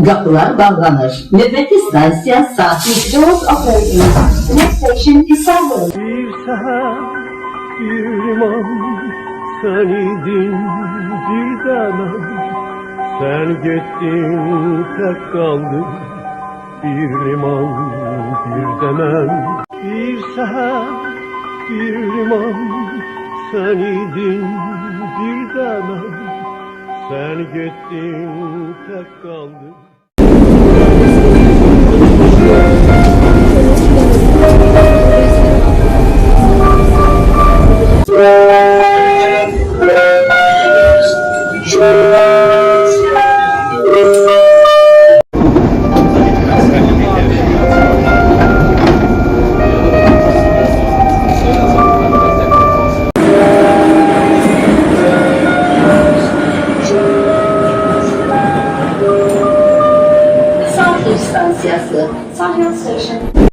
Kapılar bağlanır. Nöbetli stansiya saat 3'te. Doors operating. The next station is Selwood. Bir seher bir liman sen idin bir zaman. Sen gittin tek kaldım bir liman bir demem. Bir seher bir liman sen idin bir zaman. Sen gittin tek kaldım. Sahil stansiyası. Sahil Station.